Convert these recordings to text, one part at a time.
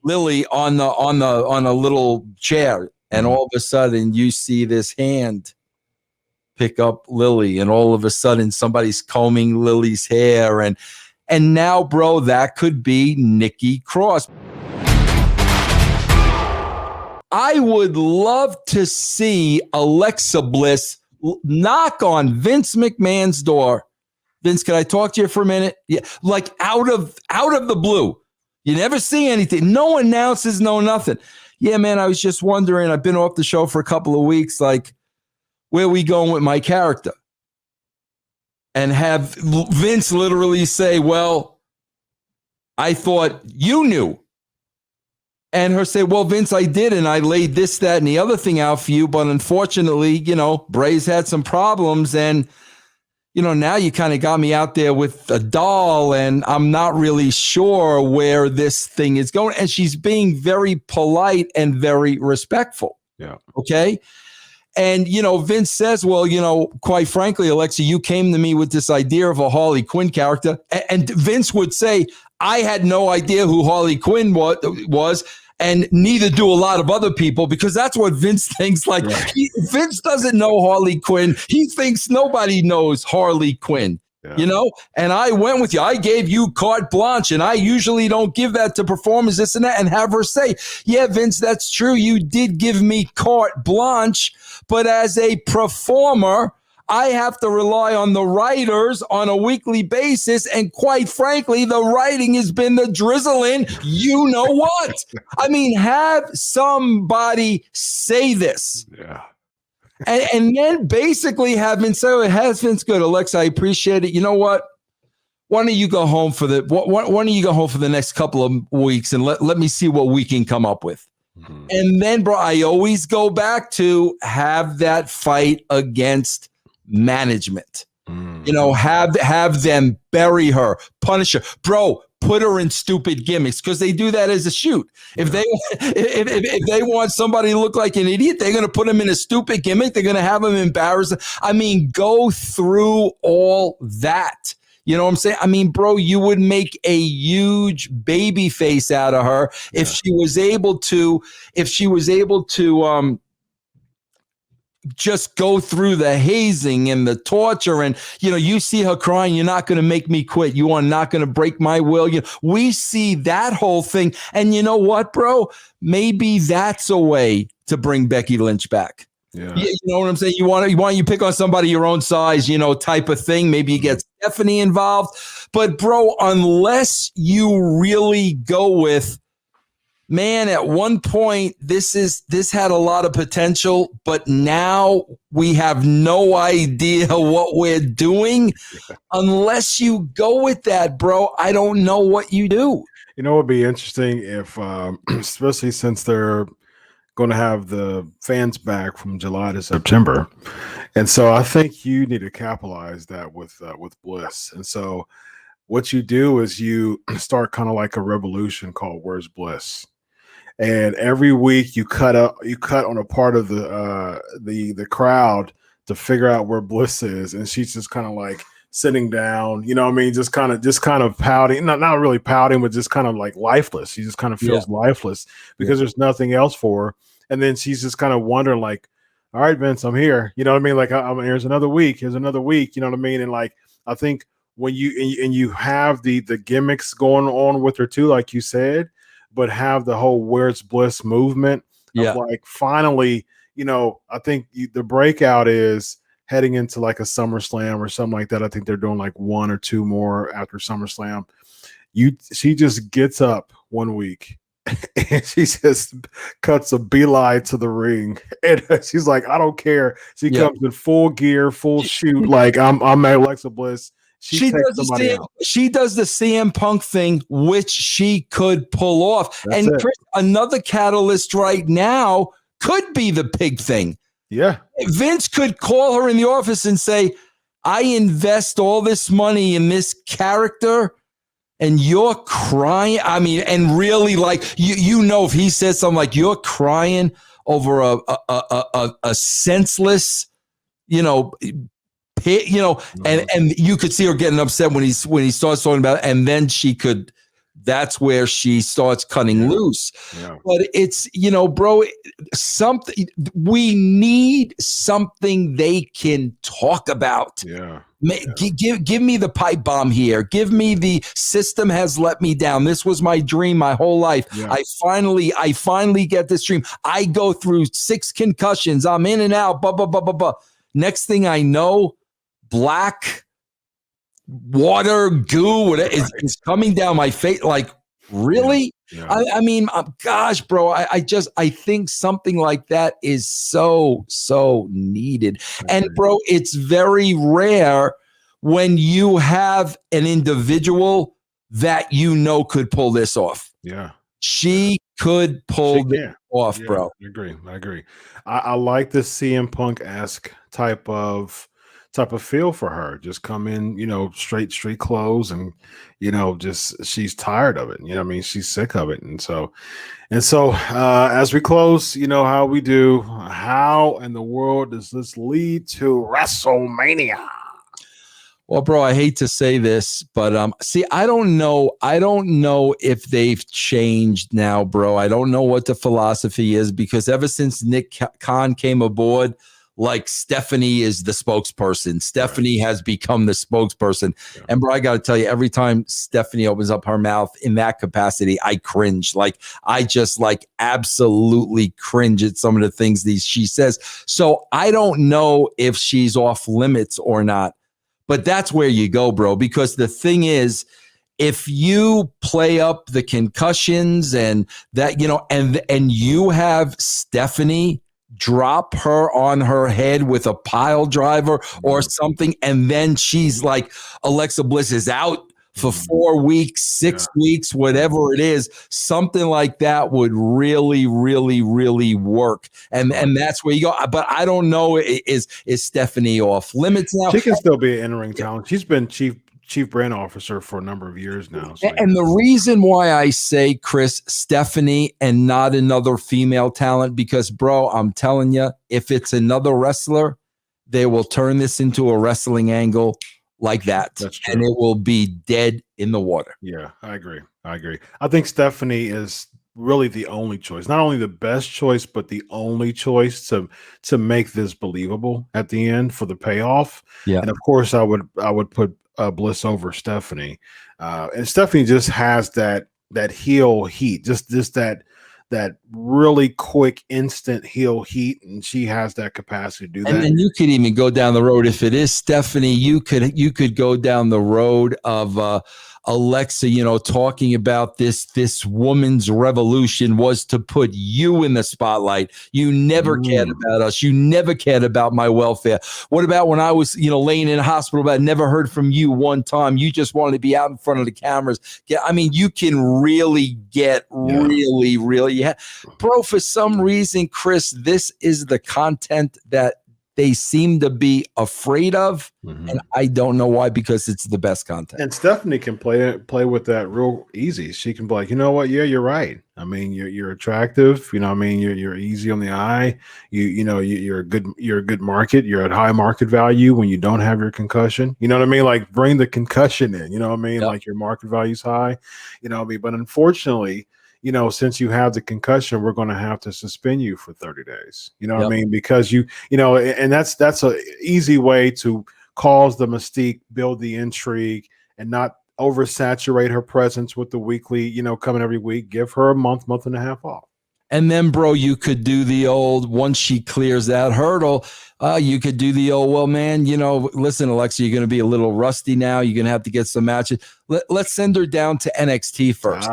Lily on a little chair, and all of a sudden you see this hand pick up Lily, and all of a sudden somebody's combing Lily's hair, and now, bro, that could be Nikki Cross. I would love to see Alexa Bliss knock on Vince McMahon's door. Vince, can I talk to you for a minute? Yeah, like out of the blue. You never see anything. No announces, no nothing. Yeah, man, I was just wondering. I've been off the show for a couple of weeks. Like, where are we going with my character? And have Vince literally say, well, I thought you knew. And her say, well, Vince, I did, and I laid this, that, and the other thing out for you. But unfortunately, Bray's had some problems, and, now you kind of got me out there with a doll, and I'm not really sure where this thing is going. And she's being very polite and very respectful. Yeah. Okay. And, Vince says, well, quite frankly, Alexa, you came to me with this idea of a Harley Quinn character. And Vince would say, I had no idea who Harley Quinn was, and neither do a lot of other people, because that's what Vince thinks. Like, right. Vince doesn't know Harley Quinn. He thinks nobody knows Harley Quinn. Yeah. And I went with you. I gave you carte blanche, and I usually don't give that to performers, this and that, and have her say, yeah, Vince, that's true. You did give me carte blanche, but as a performer, I have to rely on the writers on a weekly basis. And quite frankly, the writing has been the drizzling. You know what? I mean, have somebody say this. Yeah. And then basically have Vince say, it has Vince good. Alexa, I appreciate it. You know what? Why don't you go home for the next couple of weeks, and let me see what we can come up with. Mm-hmm. And then, bro, I always go back to have that fight against management. Have them bury her, punish her, bro. Put her in stupid gimmicks, because they do that as a shoot. If they want somebody to look like an idiot, they're going to put him in a stupid gimmick. They're going to have him embarrassed. I mean, go through all that. You know what I'm saying? I mean, bro, you would make a huge baby face out of her if she was able to. Just go through the hazing and the torture, and you see her crying. You're not going to make me quit. You are not going to break my will. We see that whole thing, and you know what, bro? Maybe that's a way to bring Becky Lynch back. Yeah, you know what I'm saying? You want you pick on somebody your own size, type of thing. Maybe you get Stephanie involved, but bro, unless you really go with, man, at one point, this had a lot of potential, but now we have no idea what we're doing. Unless you go with that, bro, I don't know what you do. It would be interesting if, especially since they're going to have the fans back from July to September. And so I think you need to capitalize that with Bliss. And so what you do is you start kind of like a revolution called Where's Bliss? And every week you cut on a part of the crowd to figure out where Bliss is, and she's just kind of like sitting down, just kind of pouting, not really pouting, but just kind of like lifeless. She just kind of feels lifeless because there's nothing else for her. And then she's just kind of wondering, like, all right, Vince, I'm here. You know what I mean? Like, here's another week. You know what I mean? And like, I think when you have the gimmicks going on with her too, like you said, but have the whole Where's Bliss movement of like, finally, I think the breakout is heading into like a SummerSlam or something like that. I think they're doing like one or two more after SummerSlam. She just gets up one week and she just cuts a beeline to the ring, and she's like, I don't care. She comes in full gear, full shoot, like I'm Alexa Bliss. She does the CM Punk thing, which she could pull off. That's and Chris, another catalyst right now could be the pig thing. Yeah. Vince could call her in the office and say, I invest all this money in this character, and you're crying. I mean, and really, like, if he says something like, you're crying over a senseless, and you could see her getting upset when he starts talking about it, and then she could that's where she starts cutting loose. Yeah. But it's, bro, something we need something they can talk about. Yeah. Give me the pipe bomb here. Give me the system has let me down. This was my dream my whole life. Yeah. I finally get this dream. I go through 6 concussions. I'm in and out. Blah, blah, blah, blah, blah. Next thing I know, black water goo is coming down my face. Like, really? Yeah. I mean, gosh, bro, I think something like that is so needed. And bro, it's very rare when you have an individual that could pull this off. Yeah. She could pull this off, bro. I agree. I like the CM Punk-esque type of feel for her. Just come in, straight clothes, and just she's tired of it. She's sick of it. And so as we close, how we do, how in the world does this lead to WrestleMania? Well, bro, I hate to say this, but see, I don't know if they've changed now, bro. I don't know what the philosophy is, because ever since Nick Khan came aboard, like, Stephanie is the spokesperson. Stephanie has become the spokesperson. Yeah. And bro, I got to tell you, every time Stephanie opens up her mouth in that capacity, I cringe. Like, I just absolutely cringe at some of the things she says. So I don't know if she's off limits or not, but that's where you go, bro. Because the thing is, if you play up the concussions and that, and you have Stephanie drop her on her head with a pile driver or something, and then she's like, Alexa Bliss is out for 4 weeks, 6 weeks, whatever it is, something like that would really, really, really work. And that's where you go. But I don't know, is Stephanie off limits now? She can still be an in-ring talent. She's been chief brand officer for a number of years now. So. And the reason why I say, Chris, Stephanie and not another female talent, because, bro, I'm telling you, if it's another wrestler, they will turn this into a wrestling angle like that. That's true. And it will be dead in the water. Yeah, I agree. I think Stephanie is really the only choice, not only the best choice, but the only choice to make this believable at the end for the payoff. Yeah. And of course, I would put Bliss over Stephanie, and Stephanie just has that heel heat, just that really quick, instant heel heat, and she has that capacity to do that. And then you could even go down the road. If it is Stephanie, you could go down the road of Alexa, talking about this woman's revolution was to put you in the spotlight. You never cared about us. You never cared about my welfare. What about when I was, laying in a hospital, but I never heard from you one time? You just wanted to be out in front of the cameras. Yeah, I mean, you can really get really, bro, for some reason, Chris, this is the content that they seem to be afraid of, and I don't know why, because it's the best content. And Stephanie can play with that real easy. She can be like, you know what? Yeah, you're right. I mean, you're attractive. You're easy on the eye. You're a good market. You're at high market value when you don't have your concussion. You know what I mean? Like, bring the concussion in. You know what I mean? Yep. Like, your market value's high. You know what I mean? But unfortunately, since you have the concussion, we're going to have to suspend you for 30 days. You know what I mean? Because and that's a easy way to cause the mystique, build the intrigue, and not oversaturate her presence with the weekly, coming every week. Give her a month and a half off. And then, bro, you could do the old, once she clears that hurdle, you could do the old, well, man, listen, Alexa, you're going to be a little rusty now. You're going to have to get some matches. Let's send her down to NXT first.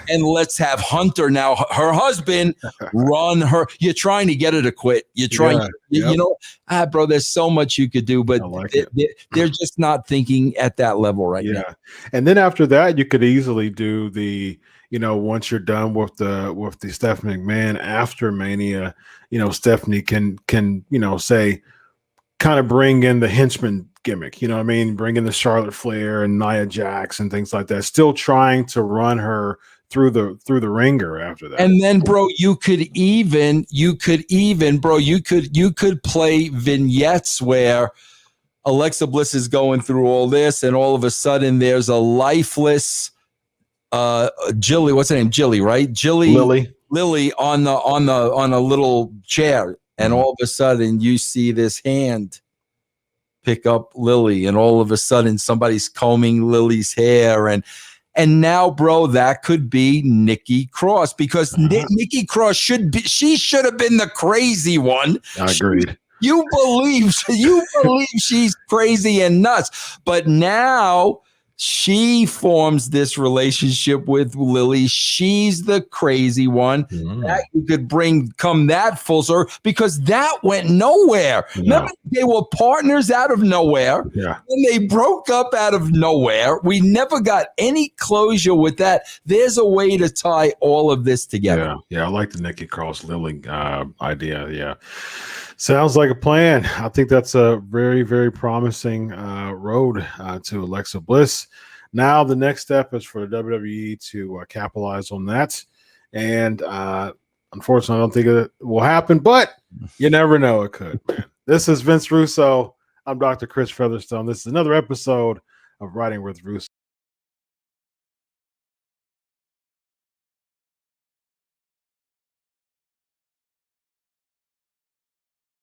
And let's have Hunter, now her husband, run her. You're trying to get her to quit. You're trying, bro, there's so much you could do, but they're just not thinking at that level right now. And then after that, you could easily do the, once you're done with the Stephanie McMahon after Mania, Stephanie can say, kind of bring in the henchman gimmick, bring in the Charlotte Flair and Nia Jax and things like that, still trying to run her through the ringer after that. And then, bro, you could play vignettes where Alexa Bliss is going through all this, and all of a sudden there's a lifeless Jilly, what's her name? Jilly, right? Lily. Lily on a little chair, and all of a sudden you see this hand pick up Lily, and all of a sudden somebody's combing Lily's hair, and now, bro, that could be Nikki Cross, because Nikki Cross should have been the crazy one. I agreed. You believe she's crazy and nuts, but now she forms this relationship with Lily. She's the crazy one. That you could come that full circle, because that went nowhere. Yeah. Remember, they were partners out of nowhere. Yeah. And they broke up out of nowhere. We never got any closure with that. There's a way to tie all of this together. Yeah. I like the Nikki Cross Lily idea. Yeah. Sounds like a plan. I think that's a very, very promising road to Alexa Bliss. Now the next step is for the WWE to capitalize on that. And unfortunately, I don't think it will happen, but you never know. It could, man. This is Vince Russo. I'm Dr. Chris Featherstone. This is another episode of Writing with Russo.